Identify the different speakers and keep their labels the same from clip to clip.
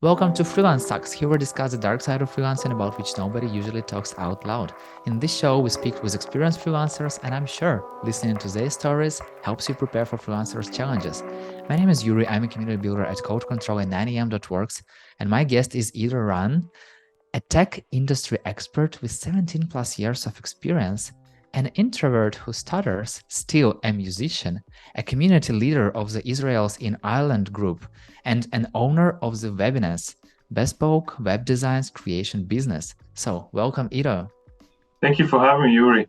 Speaker 1: Welcome to Freelance Talks. Here we discuss the dark side of freelancing about which nobody usually talks out loud. In this show, we speak with experienced freelancers, and I'm sure listening to their stories helps you prepare for freelancers' challenges. My name is Yuri. I'm a community builder at Code Control and 9am.works, and my guest is Ido Rann, a tech industry expert with 17 plus years of experience, an introvert who stutters, still a musician, a community leader of the Israels in Ireland group, and an owner of the Webbyness, bespoke web designs creation business. So, welcome, Ido.
Speaker 2: Thank you for having me, Yuri.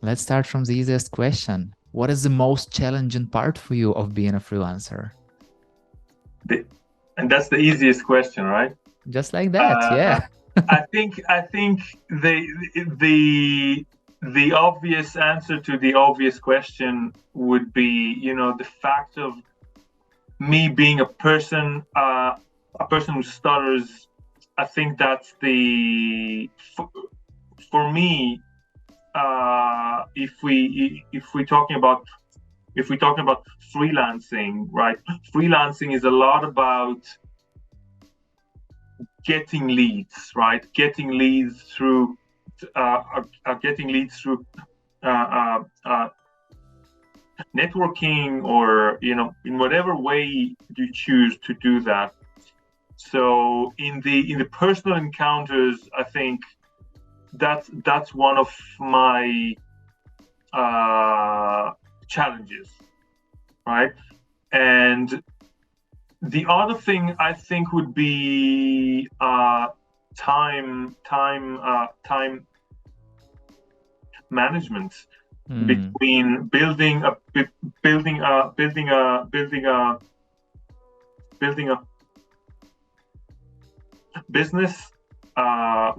Speaker 1: Let's start from the easiest question. What is the most challenging part for you of being a freelancer?
Speaker 2: And that's the easiest question, right?
Speaker 1: Just like that, yeah.
Speaker 2: I think the obvious answer to the obvious question would be, the fact of me being a person who stutters. I think that's for me. If we're talking about freelancing, right? Freelancing is a lot about getting leads, right? Getting leads through networking, or in whatever way you choose to do that. So in the personal encounters, I think that's one of my challenges, right? And the other thing I think would be time management between building a business,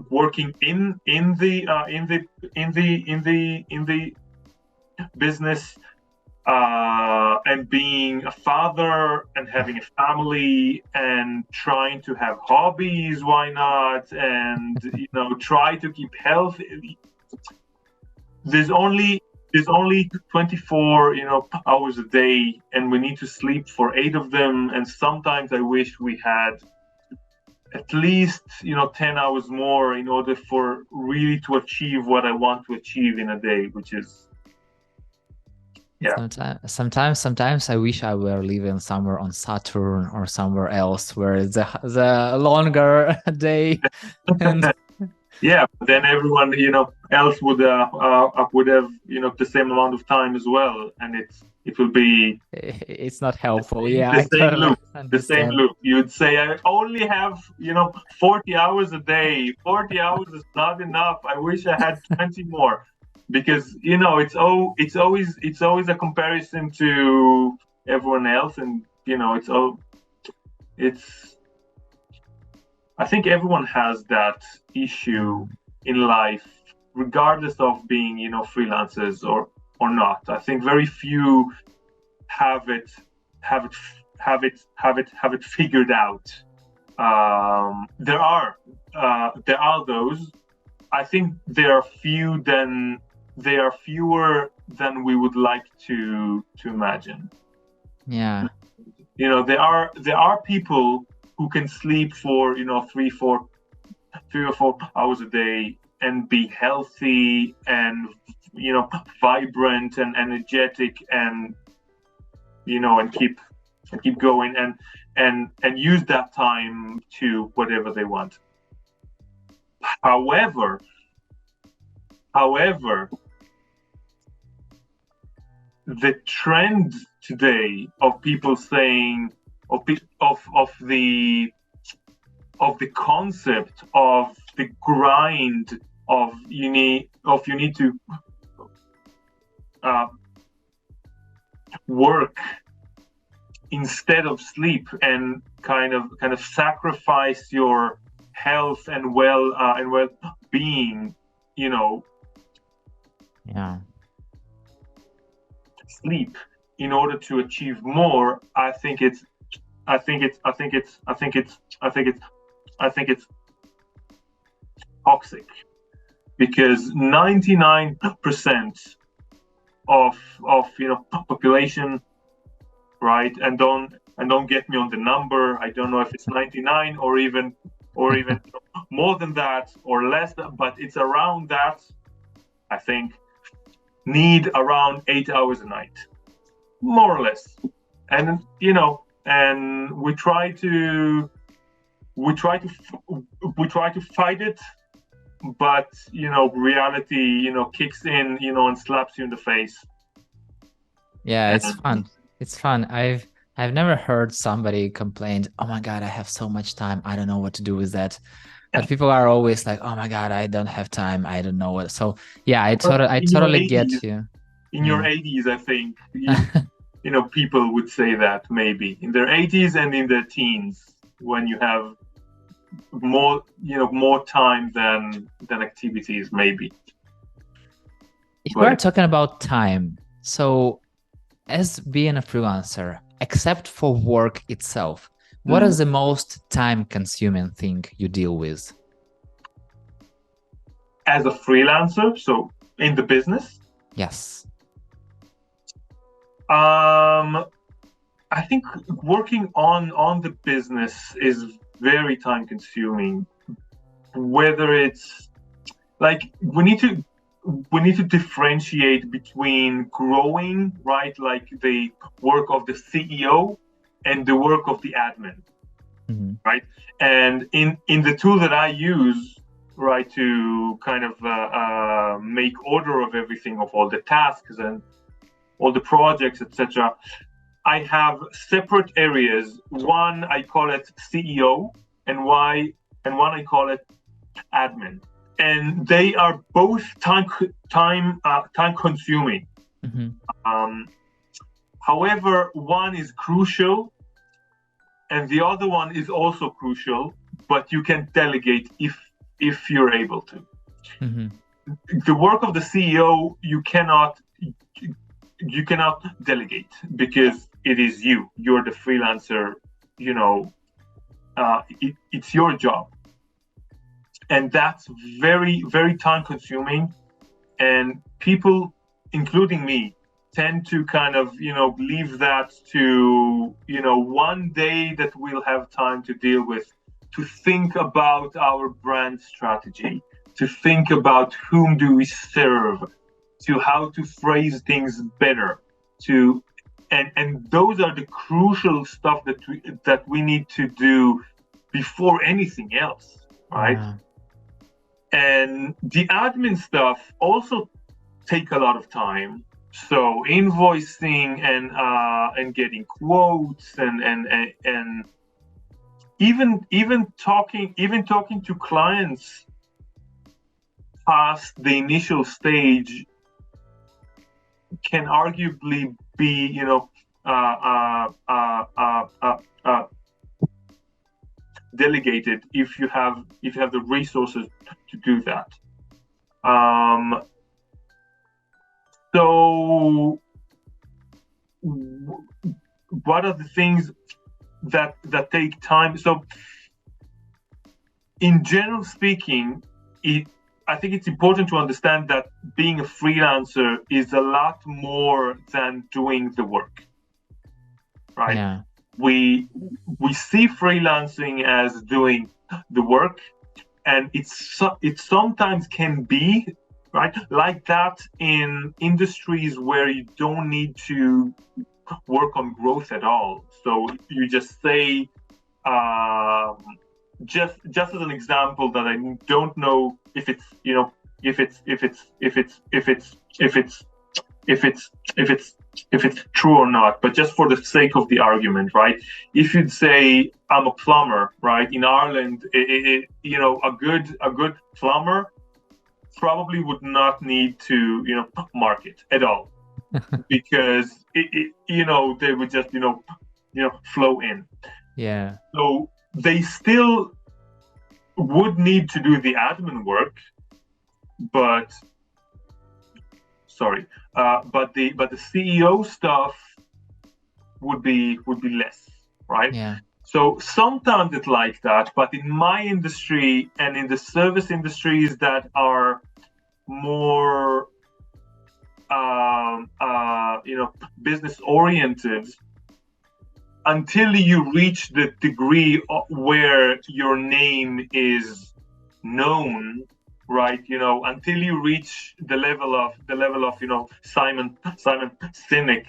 Speaker 2: working in the business, and being a father and having a family and trying to have hobbies, why not? And try to keep healthy. There's only 24 hours a day, and we need to sleep for 8 of them. And sometimes I wish we had at least 10 hours more in order for really to achieve what I want to achieve in a day, which is
Speaker 1: Sometimes I wish I were living somewhere on Saturn or somewhere else where the longer day. And
Speaker 2: yeah, but then everyone else would have the same amount of time as well, and it will be
Speaker 1: it's not helpful. Yeah,
Speaker 2: the same loop. You'd say, I only have 40 hours a day. 40 hours is not enough. I wish I had 20 more. Because it's always a comparison to everyone else, and I think everyone has that issue in life, regardless of being freelancers or not. I think very few have it figured out. There are those. I think there are fewer than we would like to imagine.
Speaker 1: Yeah.
Speaker 2: There are people who can sleep for 3 or 4 hours a day and be healthy and vibrant and energetic, and and keep going and use that time to whatever they want. However, the trend today of people saying of the concept of the grind of you need to work instead of sleep, and kind of sacrifice your health and well-being, sleep in order to achieve more. I think it's toxic, because 99% of population, right, and and don't get me on the number. I don't know if it's 99 or even more than that or less, but it's around that. I think need around 8 hours a night, more or less. And and we try to fight it, but reality kicks in and slaps you in the face.
Speaker 1: Yeah, it's fun. It's fun. I've never heard somebody complain, "Oh my God, I have so much time. I don't know what to do with that." But people are always like, "Oh my God, I don't have time. I don't know what." So yeah, I totally get you.
Speaker 2: In your 80s, I think people would say that maybe in their 80s and in their teens when you have more time than activities, maybe.
Speaker 1: If we're talking about time, so as being a freelancer, except for work itself, what is the most time-consuming thing you deal with?
Speaker 2: As a freelancer, so in the business?
Speaker 1: Yes.
Speaker 2: I think working on the business is very time-consuming. Whether it's like we need to differentiate between growing, right, like the work of the CEO and the work of the admin, right? And in the tool that I use, right, to kind of make order of everything, of all the tasks and all the projects, etc., I have separate areas. One I call it CEO, and one I call it admin. And they are both time consuming. However, one is crucial, and the other one is also crucial, but you can delegate if you're able to. The work of the CEO you cannot delegate because it is you. You're the freelancer. It's your job. And that's very, very time consuming. And people, including me, tend to kind of, leave that to, one day that we'll have time to deal with, to think about our brand strategy, to think about whom do we serve, to how to phrase things better, and those are the crucial stuff that we need to do before anything else, right? And the admin stuff also take a lot of time. So invoicing and getting quotes and even talking to clients past the initial stage can arguably be delegated if you have the resources to do that. So what are the things that take time? So in general speaking, I think it's important to understand that being a freelancer is a lot more than doing the work, right?
Speaker 1: Yeah.
Speaker 2: We see freelancing as doing the work, and it sometimes can be, right, like that in industries where you don't need to work on growth at all. So you just say, just as an example that I don't know if it's true or not, but just for the sake of the argument, right? If you'd say I'm a plumber, right? In Ireland, a good plumber probably would not need to market at all because they would just flow in.
Speaker 1: Yeah.
Speaker 2: So they still would need to do the admin work, but the CEO stuff would be less, right?
Speaker 1: Yeah.
Speaker 2: So sometimes it's like that, but in my industry and in the service industries that are more business oriented, until you reach the degree where your name is known, right? Until you reach the level of Simon Sinek,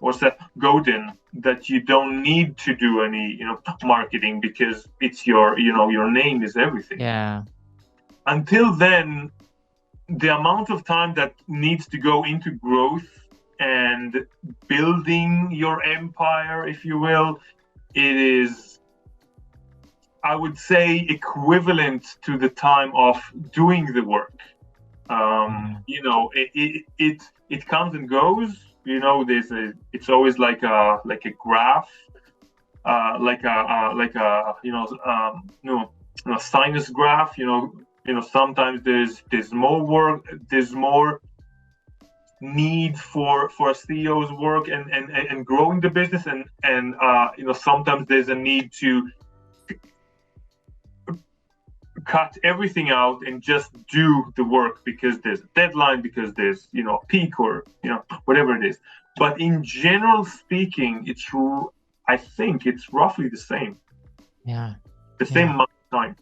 Speaker 2: or Seth Godin, that you don't need to do any marketing, because it's your name is everything.
Speaker 1: Yeah.
Speaker 2: Until then, the amount of time that needs to go into growth and building your empire, if you will, it is, I would say, equivalent to the time of doing the work. It comes and goes. It's always like a graph, like a sinus graph. Sometimes there's more work, there's more need for a CEO's work and growing the business, and sometimes there's a need to cut everything out and just do the work because there's a deadline, because there's a peak, or whatever it is. But in general speaking, I think it's roughly the same.
Speaker 1: Yeah.
Speaker 2: The same amount of time.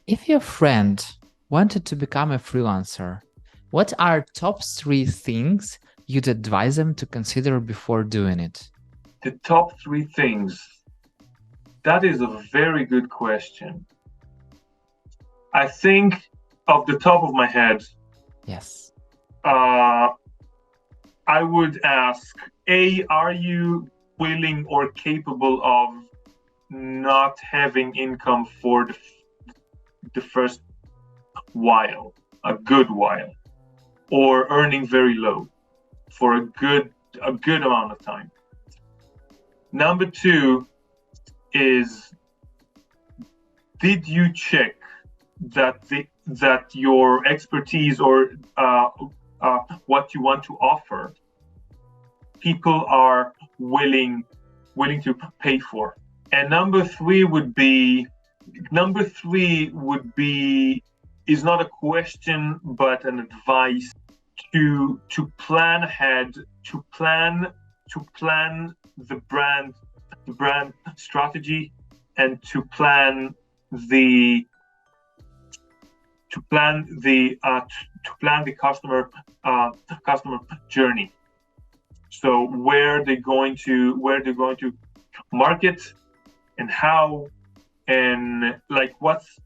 Speaker 1: If your friend wanted to become a freelancer, what are top 3 things you'd advise them to consider before doing it?
Speaker 2: The top 3 things. That is a very good question. I think, off the top of my head,
Speaker 1: yes,
Speaker 2: I would ask, are you willing or capable of not having income for the first while, a good while, or earning very low for a good amount of time? Number 2 is, did you check that your expertise or what you want to offer, people are willing to pay for? And number three would be is not a question but an advice to plan ahead, to plan the brand strategy, and to plan the customer journey. So where they're going to market, and how, and like what's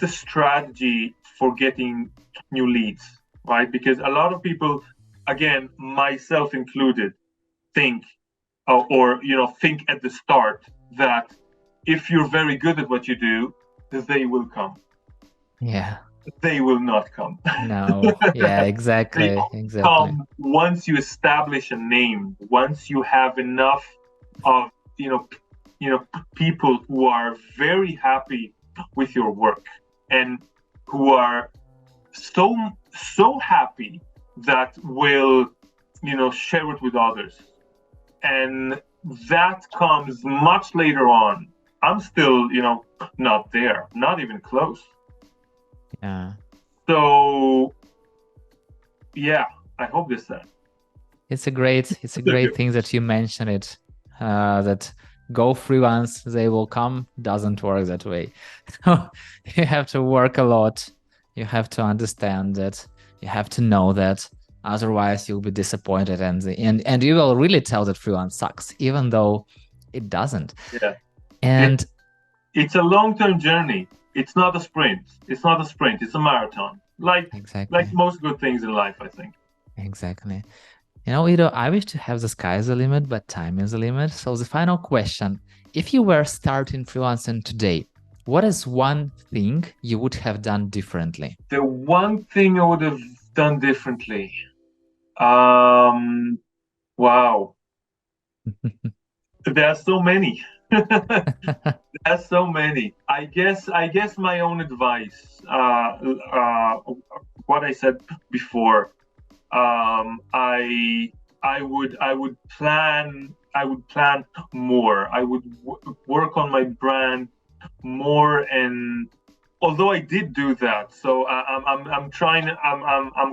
Speaker 2: the strategy for getting new leads, right? Because a lot of people, again, myself included, think at the start that if you're very good at what you do, they will come.
Speaker 1: Yeah.
Speaker 2: They will not come.
Speaker 1: No. Yeah, exactly.
Speaker 2: They come once you establish a name, once you have enough of people who are very happy with your work, and who are so happy that will share it with others. And that comes much later on. I'm still not there, not even close.
Speaker 1: Yeah.
Speaker 2: So yeah, I hope this sense.
Speaker 1: It's a great thing that you mentioned it, that go freelance, they will come, doesn't work that way. You have to work a lot. You have to understand that. You have to know that. Otherwise, you'll be disappointed, and you will really tell that freelance sucks, even though it doesn't.
Speaker 2: Yeah.
Speaker 1: And
Speaker 2: it's a long-term journey. It's not a sprint. It's a marathon. Like most good things in life, I think.
Speaker 1: Exactly. Ido, I wish to have the sky as a limit, but time is a limit. So the final question, if you were starting freelancing today, what is one thing you would have done differently?
Speaker 2: The one thing I would have done differently. Wow. There are so many. There's so many. I guess my own advice, what I said before, I would plan more. I would work on my brand more, and although I did do that, so I'm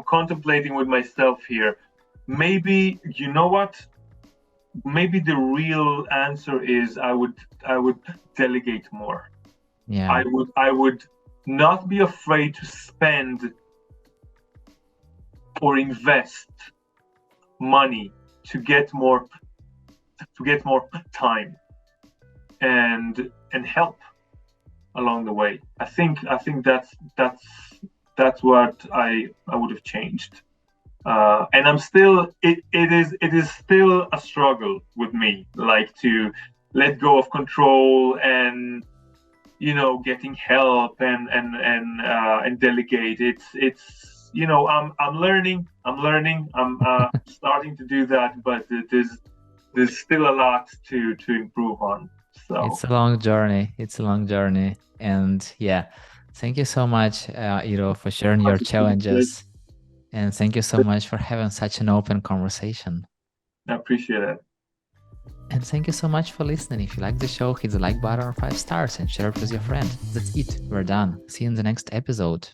Speaker 2: contemplating with myself here. Maybe, you know what? maybe the real answer is I would delegate more.
Speaker 1: Yeah.
Speaker 2: I would not be afraid to spend or invest money to get more time and help along the way. I think that's what I would have changed. And I'm still it is still a struggle with me, like to let go of control and getting help and delegate. I'm learning. I'm starting to do that, but there's still a lot to improve on. So
Speaker 1: It's a long journey. It's a long journey. And yeah, thank you so much, Ido, for sharing your challenges. And thank you so much for having such an open conversation.
Speaker 2: I appreciate it.
Speaker 1: And thank you so much for listening. If you like the show, hit the like button or 5 stars and share it with your friend. That's it. We're done. See you in the next episode.